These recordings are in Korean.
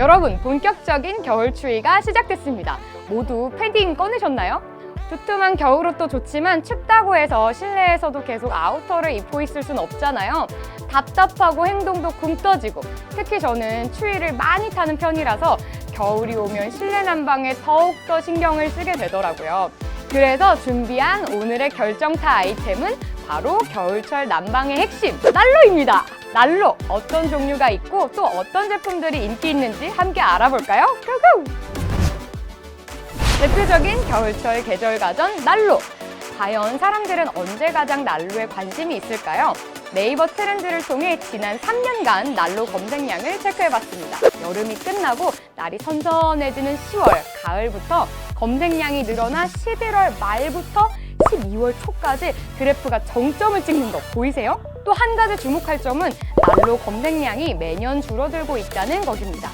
여러분, 본격적인 겨울 추위가 시작됐습니다. 모두 패딩 꺼내셨나요? 두툼한 겨울옷도 좋지만 춥다고 해서 실내에서도 계속 아우터를 입고 있을 순 없잖아요. 답답하고 행동도 굼 떠지고, 특히 저는 추위를 많이 타는 편이라서 겨울이 오면 실내 난방에 더욱더 신경을 쓰게 되더라고요. 그래서 준비한 오늘의 결정타 아이템은 바로 겨울철 난방의 핵심, 난로입니다. 난로, 어떤 종류가 있고 또 어떤 제품들이 인기 있는지 함께 알아볼까요? 고고! 대표적인 겨울철 계절 가전 난로. 과연 사람들은 언제 가장 난로에 관심이 있을까요? 네이버 트렌드를 통해 지난 3년간 난로 검색량을 체크해봤습니다. 여름이 끝나고 날이 선선해지는 10월, 가을부터 검색량이 늘어나 11월 말부터 12월 초까지 그래프가 정점을 찍는 거 보이세요? 또 한 가지 주목할 점은 난로 검색량이 매년 줄어들고 있다는 것입니다.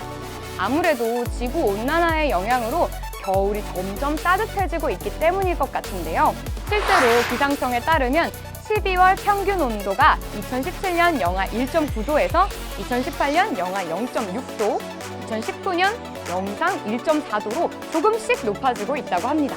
아무래도 지구온난화의 영향으로 겨울이 점점 따뜻해지고 있기 때문일 것 같은데요. 실제로 기상청에 따르면 12월 평균 온도가 2017년 영하 1.9도에서 2018년 영하 0.6도, 2019년 영상 1.4도로 조금씩 높아지고 있다고 합니다.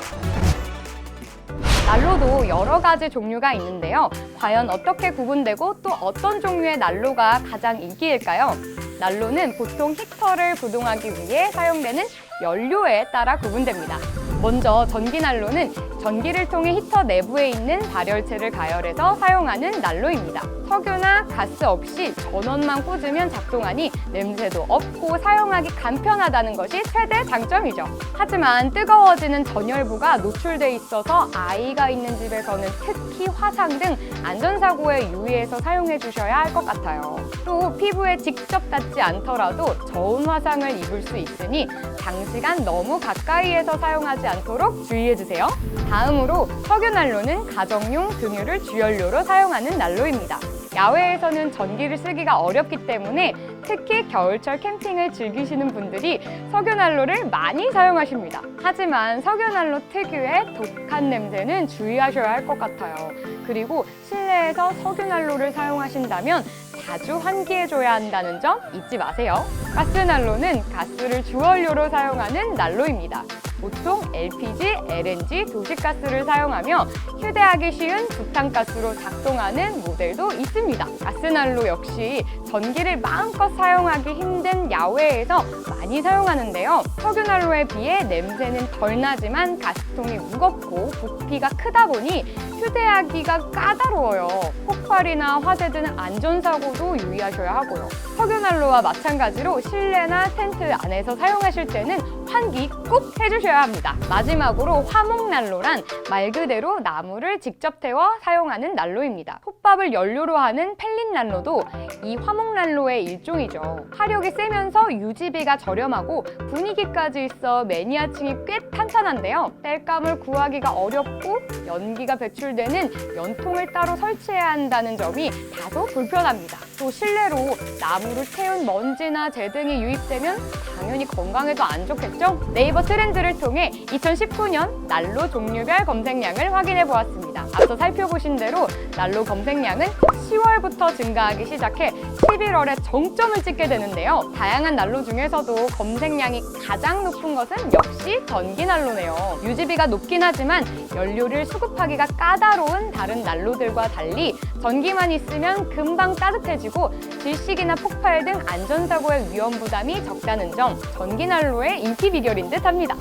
난로도 여러 가지 종류가 있는데요. 과연 어떻게 구분되고 또 어떤 종류의 난로가 가장 인기일까요? 난로는 보통 히터를 구동하기 위해 사용되는 연료에 따라 구분됩니다. 먼저 전기난로는 전기를 통해 히터 내부에 있는 발열체를 가열해서 사용하는 난로입니다. 석유나 가스 없이 전원만 꽂으면 작동하니 냄새도 없고 사용하기 간편하다는 것이 최대 장점이죠. 하지만 뜨거워지는 전열부가 노출돼 있어서 아이가 있는 집에서는 특히 화상 등 안전사고에 유의해서 사용해 주셔야 할 것 같아요. 또 피부에 직접 닿지 않더라도 저온 화상을 입을 수 있으니 장시간 너무 가까이에서 사용하지 않도록 주의해주세요. 다음으로 석유난로는 가정용 등유를 주연료로 사용하는 난로입니다. 야외에서는 전기를 쓰기가 어렵기 때문에 특히 겨울철 캠핑을 즐기시는 분들이 석유난로를 많이 사용하십니다. 하지만 석유난로 특유의 독한 냄새는 주의하셔야 할 것 같아요. 그리고 실내에서 석유난로를 사용하신다면 자주 환기해줘야 한다는 점 잊지 마세요. 가스난로는 가스를 주원료로 사용하는 난로입니다. 보통 LPG, LNG, 도시가스를 사용하며 휴대하기 쉬운 부탄가스로 작동하는 모델도 있습니다. 가스난로 역시 전기를 마음껏 사용하기 힘든 야외에서 많이 사용하는데요. 석유난로에 비해 냄새는 덜 나지만 가스통이 무겁고 부피가 크다 보니 휴대하기가 까다로워요. 폭발이나 화재 등 안전사고도 유의하셔야 하고요. 석유난로와 마찬가지로 실내나 텐트 안에서 사용하실 때는 환기 꼭 해주셔야 합니다. 마지막으로 화목난로란 말 그대로 나무를 직접 태워 사용하는 난로입니다. 톱밥을 연료로 하는 펠릿난로도 이 화목난로의 일종이죠. 화력이 세면서 유지비가 저렴하고 분위기까지 있어 매니아층이 꽤 탄탄한데요. 땔감을 구하기가 어렵고 연기가 배출되는 연통을 따로 설치해야 한다는 점이 다소 불편합니다. 또 실내로 나무를 태운 먼지나 재등이 유입되면 당연히 건강에도 안 좋겠죠? 네이버 트렌드를 통해 2019년 난로 종류별 검색량을 확인해 보았습니다. 앞서 살펴보신 대로 난로 검색량은 10월부터 증가하기 시작해 11월에 정점을 찍게 되는데요. 다양한 난로 중에서도 검색량이 가장 높은 것은 역시 전기난로네요. 유지비가 높긴 하지만 연료를 수급하기가 까다로운 다른 난로들과 달리 전기만 있으면 금방 따뜻해지고 질식이나 폭발 등 안전사고의 위험 부담이 적다는 점, 전기난로의 인기 비결인 듯 합니다.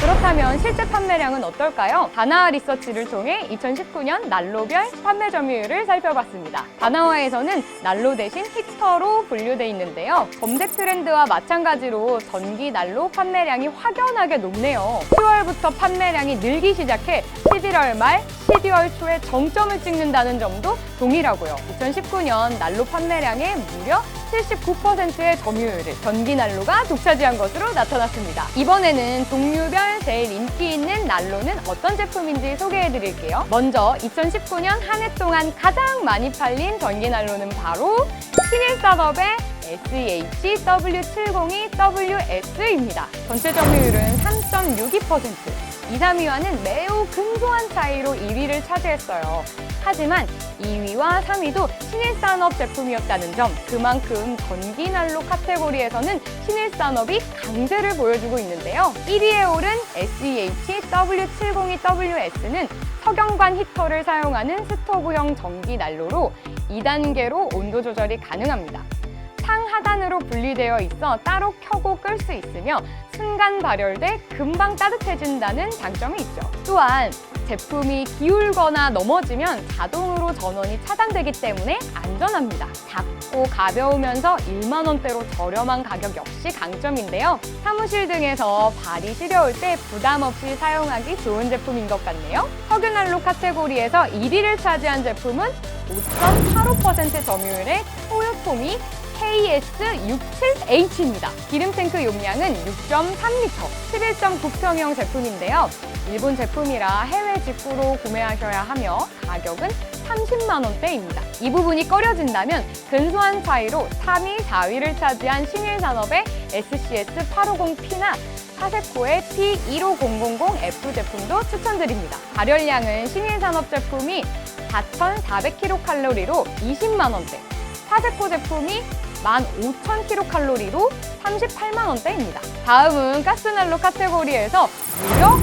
그렇다면 실제 판매량은 어떨까요? 다나와 리서치를 통해 2019년 난로별 판매 점유율을 살펴봤습니다. 다나와에서는 난로 대신 히터로 분류돼 있는데요. 검색 트렌드와 마찬가지로 전기 난로 판매량이 확연하게 높네요. 10월부터 판매량이 늘기 시작해 11월 말, 12월 초에 정점을 찍는다는 점도 동일하고요. 2019년 난로 판매량의 무려 79%의 점유율을 전기난로가 독차지한 것으로 나타났습니다. 이번에는 종류별 제일 인기 있는 난로는 어떤 제품인지 소개해드릴게요. 먼저 2019년 한 해 동안 가장 많이 팔린 전기난로는 바로 신일산업의 SHW702WS입니다. 전체 점유율은 3.62%. 2, 3위와는 매우 근소한 차이로 1위를 차지했어요. 하지만 2위와 3위도 신일산업 제품이었다는 점, 그만큼 전기난로 카테고리에서는 신일산업이 강세를 보여주고 있는데요. 1위에 오른 SEH-W702WS는 석영관 히터를 사용하는 스토브형 전기난로로 2단계로 온도 조절이 가능합니다. 상하단으로 분리되어 있어 따로 켜고 끌 수 있으며 순간 발열돼 금방 따뜻해진다는 장점이 있죠. 또한 제품이 기울거나 넘어지면 자동으로 전원이 차단되기 때문에 안전합니다. 작고 가벼우면서 1만 원대로 저렴한 가격 역시 강점인데요. 사무실 등에서 발이 시려울 때 부담 없이 사용하기 좋은 제품인 것 같네요. 석유난로 카테고리에서 1위를 차지한 제품은 5.85% 점유율의 토요토미 KS67H입니다. 기름 탱크 용량은 6.3L, 11.9평형 제품인데요. 일본 제품이라 해외 직구로 구매하셔야 하며 가격은 30만 원대입니다. 이 부분이 꺼려진다면 근소한 차이로 3위, 4위를 차지한 신일산업의 SCS850P나 사세코의 P15000F 제품도 추천드립니다. 발열량은 신일산업 제품이 4,400kcal로 20만 원대, 사세코 제품이 15,000kcal로 38만 원대입니다. 다음은 가스난로 카테고리에서 무려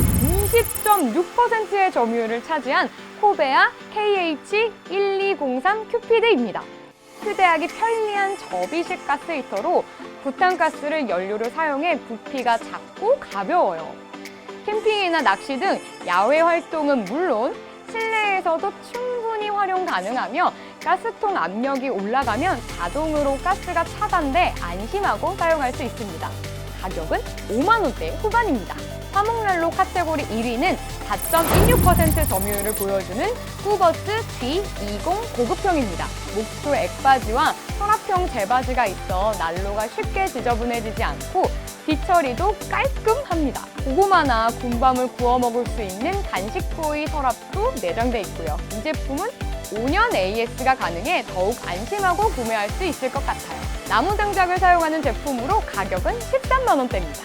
20.6%의 점유율을 차지한 코베아 KH1203 큐피드입니다. 휴대하기 편리한 접이식 가스 히터로 부탄가스를 연료로 사용해 부피가 작고 가벼워요. 캠핑이나 낚시 등 야외 활동은 물론 실내에서도 충분히 활용 가능하며 가스통 압력이 올라가면 자동으로 가스가 차단돼 안심하고 사용할 수 있습니다. 가격은 5만 원대 후반입니다. 화목난로 카테고리 1위는 4.16% 점유율을 보여주는 쿠버스 G20 고급형입니다. 목조 액바지와 서랍형 재바지가 있어 난로가 쉽게 지저분해지지 않고 뒤처리도 깔끔합니다. 고구마나 군밤을 구워 먹을 수 있는 간식구이 서랍도 내장돼 있고요. 이 제품은 5년 AS가 가능해 더욱 안심하고 구매할 수 있을 것 같아요. 나무 장작을 사용하는 제품으로 가격은 13만 원대입니다.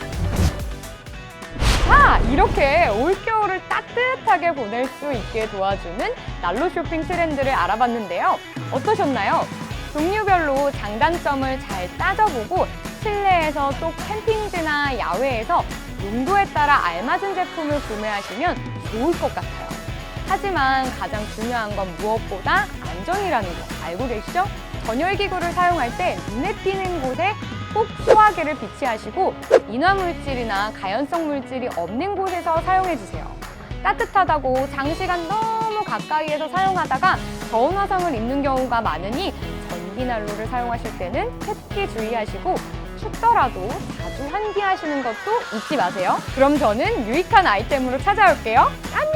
자, 이렇게 올겨울을 따뜻하게 보낼 수 있게 도와주는 난로 쇼핑 트렌드를 알아봤는데요. 어떠셨나요? 종류별로 장단점을 잘 따져보고 실내에서 또 캠핑지나 야외에서 용도에 따라 알맞은 제품을 구매하시면 좋을 것 같아요. 하지만 가장 중요한 건 무엇보다 안전이라는 거 알고 계시죠? 전열기구를 사용할 때 눈에 띄는 곳에 꼭 소화기를 비치하시고 인화물질이나 가연성 물질이 없는 곳에서 사용해주세요. 따뜻하다고 장시간 너무 가까이에서 사용하다가 더운 화상을 입는 경우가 많으니 전기난로를 사용하실 때는 특히 주의하시고 춥더라도 자주 환기하시는 것도 잊지 마세요. 그럼 저는 유익한 아이템으로 찾아올게요. 안녕!